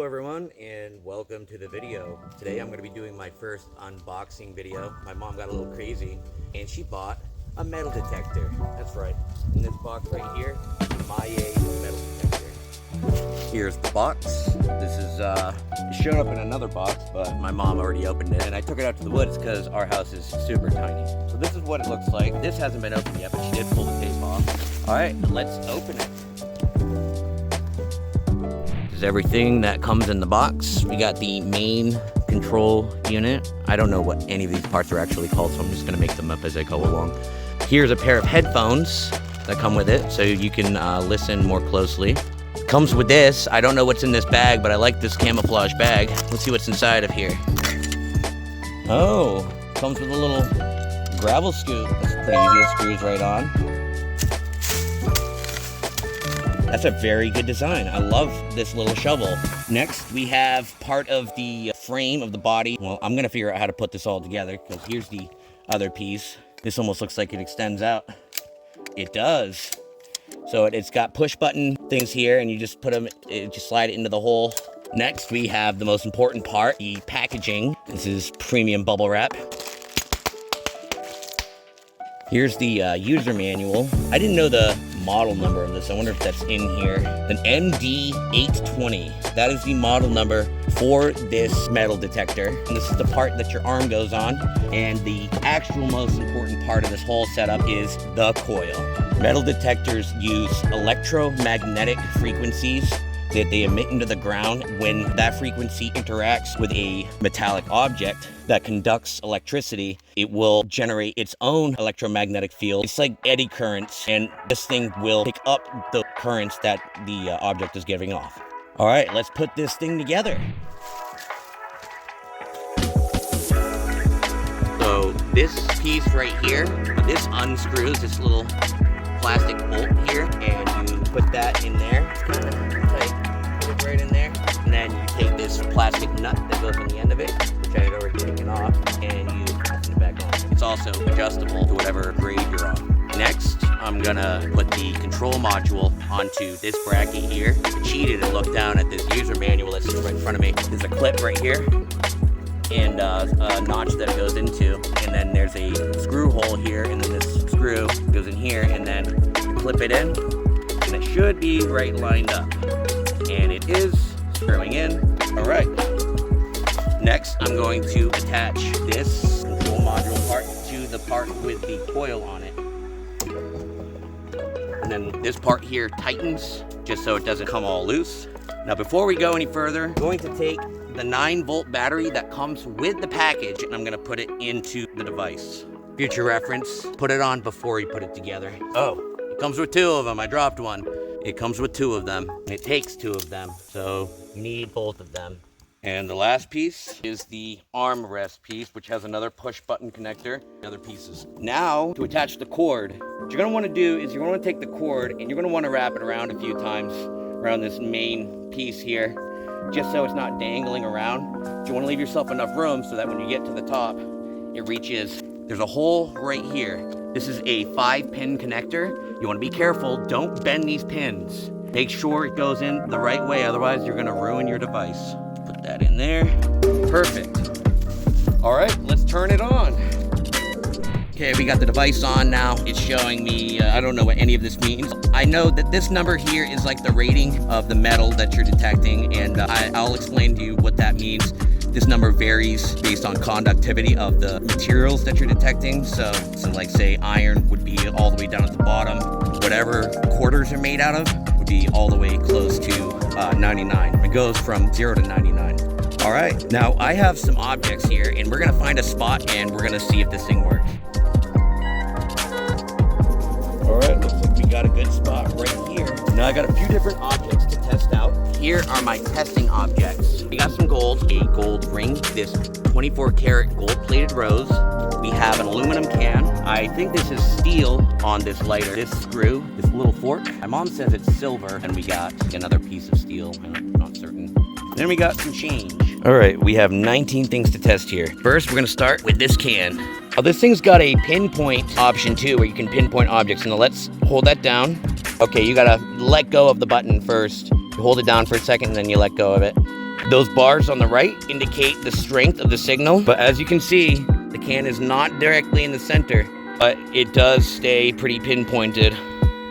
Hello everyone and welcome to the video. Today I'm going to be doing my first unboxing video. My mom got a little crazy and she bought a metal detector. That's right. In this box right here, Miyay metal detector. Here's the box. This is it showed up in another box, but my mom already opened it and I took it out to the woods because our house is super tiny. So this is what it looks like. This hasn't been opened yet, but she did pull the tape off. All right, let's open it. Everything that comes in the box. We got the main control unit. I don't know what any of these parts are actually called, so I'm just gonna make them up as I go along. Here's a pair of headphones that come with it, so you can listen more closely. Comes with this. I don't know what's in this bag, but I like this camouflage bag. Let's see what's inside of here. Oh, comes with a little gravel scoop. That's pretty easy, it screws right on. That's a very good design. I love this little shovel. Next, we have part of the frame of the body. Well, I'm gonna figure out how to put this all together because here's the other piece. This almost looks like it extends out. It does. So it's got push button things here and you just put them, just slide it into the hole. Next, we have the most important part, the packaging. This is premium bubble wrap. Here's the user manual. I didn't know the model number of this. I wonder if that's in here. An MD-820. That is the model number for this metal detector. And this is the part that your arm goes on. And the actual most important part of this whole setup is the coil. Metal detectors use electromagnetic frequencies that they emit into the ground. When that frequency interacts with a metallic object that conducts electricity, it will generate its own electromagnetic field. It's like eddy currents, and this thing will pick up the currents that the object is giving off. All right, let's put this thing together. So this piece right here, this unscrews this little plastic bolt here, and you put that in there. It's kind of tight. Put it right in there, and then you take this plastic nut that goes on the end of it, which I had already taken off, and you fasten it back on. It's also adjustable to whatever grade you're on. Next, I'm gonna put the control module onto this bracket here. I cheated and looked down at this user manual that's right in front of me. There's a clip right here and a notch that it goes into, and then there's a screw hole here, and then this screw goes in here, and then you clip it in, and it should be right lined up. And it is screwing in. All right. Next, I'm going to attach this control module part to the part with the coil on it. And then this part here tightens just so it doesn't come all loose. Now, before we go any further, I'm going to take the 9-volt battery that comes with the package and I'm going to put it into the device. Future reference, put it on before you put it together. Oh, it comes with 2 of them. I dropped one. It comes with 2 of them. It takes 2 of them, so you need both of them. And the last piece is the armrest piece, which has another push button connector, other pieces. Now, to attach the cord, what you're gonna wanna do is you're gonna wanna take the cord and you're gonna wanna wrap it around a few times around this main piece here, just so it's not dangling around. You wanna leave yourself enough room so that when you get to the top, it reaches. There's a hole right here. This is a 5-pin connector. You wanna be careful, don't bend these pins. Make sure it goes in the right way, otherwise you're gonna ruin your device. Put that in there, perfect. All right, let's turn it on. Okay, we got the device on now. It's showing me, I don't know what any of this means. I know that this number here is like the rating of the metal that you're detecting, and I'll explain to you what that means. This number varies based on conductivity of the materials that you're detecting. So like say iron would be all the way down at the bottom. Whatever quarters are made out of would be all the way close to 99. It goes from 0 to 99. All right, now I have some objects here and we're gonna find a spot and we're gonna see if this thing works. All right, looks like we got a good spot right here. Now I got a few different objects to test out. Here are my testing objects. We got some gold, a gold ring, this 24 karat gold plated rose. We have an aluminum can. I think this is steel on this lighter. This screw, this little fork. My mom says it's silver, and we got another piece of steel. I'm not certain. Then we got some change. All right, we have 19 things to test here. First, we're gonna start with this can. Oh, this thing's got a pinpoint option too, where you can pinpoint objects. Now let's hold that down. Okay, you gotta let go of the button first. You hold it down for a second, and then you let go of it. Those bars on the right indicate the strength of the signal, but as you can see, the can is not directly in the center, but it does stay pretty pinpointed.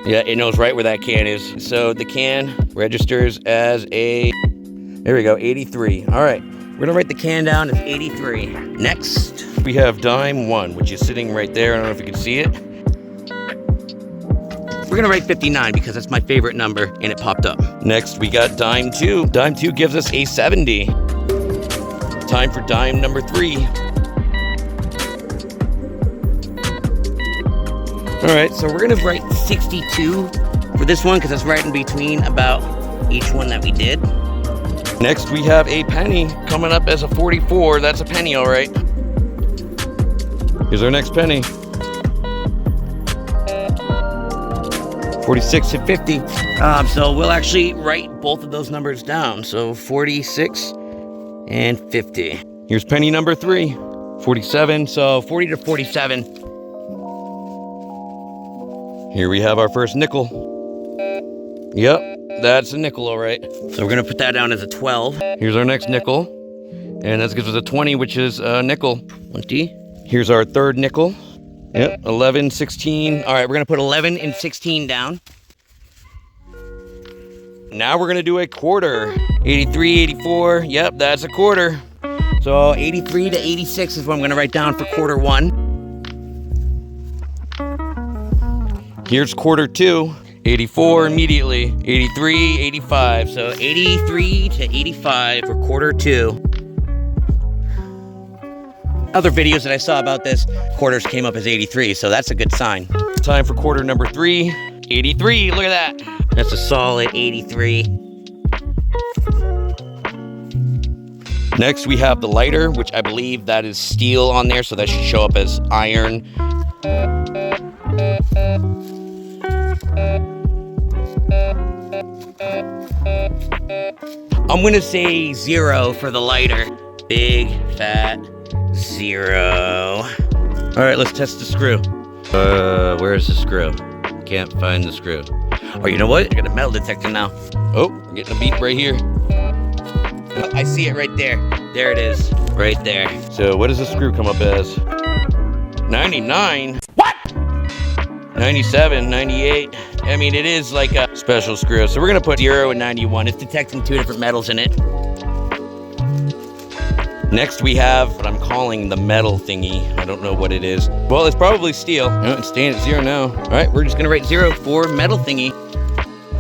Yeah, it knows right where that can is. So the can registers as a, there we go, 83. All right, we're gonna write the can down as 83. Next, we have dime 1, which is sitting right there. I don't know if you can see it. We're gonna write 59 because that's my favorite number and it popped up. Next, we got dime 2. Dime 2 gives us a 70. Time for dime number 3. All right, so we're gonna write 62 for this one because it's right in between about each one that we did. Next, we have a penny coming up as a 44. That's a penny, all right. Here's our next penny. 46 and 50. So we'll actually write both of those numbers down. So 46 and 50. Here's penny number 3, 47. So 40 to 47. Here we have our first nickel. Yep, that's a nickel, all right. So we're gonna put that down as a 12. Here's our next nickel. And that gives us a 20, which is a nickel. 20. Here's our third nickel. Yep, 11, 16. All right, we're gonna put 11 and 16 down. Now we're gonna do a quarter. 83, 84, yep, that's a quarter. So 83 to 86 is what I'm gonna write down for quarter 1. Here's quarter 2, 84 immediately, 83, 85. So 83 to 85 for quarter 2. Other videos that I saw about this, quarters came up as 83, so that's a good sign. Time for quarter number 3, 83, look at that. That's a solid 83. Next, we have the lighter, which I believe that is steel on there, so that should show up as iron. I'm gonna say 0 for the lighter. Big, fat 0. All right, let's test the screw. Where's the screw? Can't find the screw. Oh, you know what? I got a metal detector now. Oh, we're getting a beep right here. I see it right there. There it is, right there. So what does the screw come up as? 99? What? 97, 98. I mean, it is like a special screw. So we're gonna put 0 and 91. It's detecting 2 different metals in it. Next, we have what I'm calling the metal thingy. I don't know what it is. Well, it's probably steel. No, it's staying at 0 now. All right, we're just gonna write 0 for metal thingy.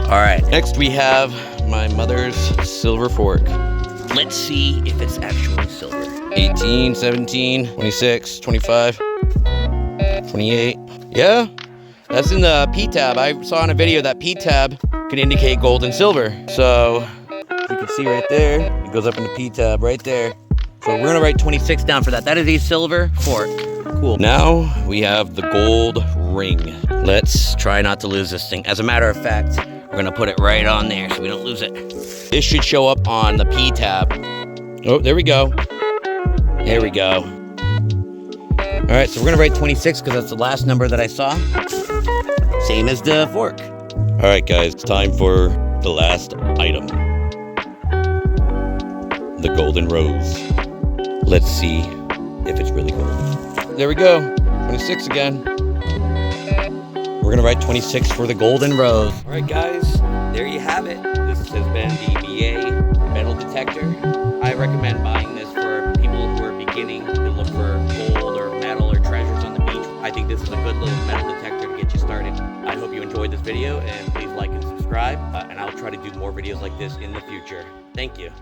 All right, next we have my mother's silver fork. Let's see if it's actually silver. 18, 17, 26, 25, 28. Yeah, that's in the P-tab. I saw in a video that P-tab could indicate gold and silver. So, you can see right there, it goes up in the P-tab right there. So we're gonna write 26 down for that. That is a silver fork. Cool. Now we have the gold ring. Let's try not to lose this thing. As a matter of fact, we're gonna put it right on there so we don't lose it. This should show up on the P tab. Oh, there we go. There we go. All right, so we're gonna write 26 because that's the last number that I saw. Same as the fork. All right, guys, it's time for the last item. The golden rose. Let's see if it's really gold. There we go, 26 again. We're gonna write 26 for the golden rose. All right, guys, there you have it. This has been the Miyay metal detector. I recommend buying this for people who are beginning to look for gold or metal or treasures on the beach. I think this is a good little metal detector to get you started. I hope you enjoyed this video, and please like and subscribe, and I'll try to do more videos like this in the future. Thank you.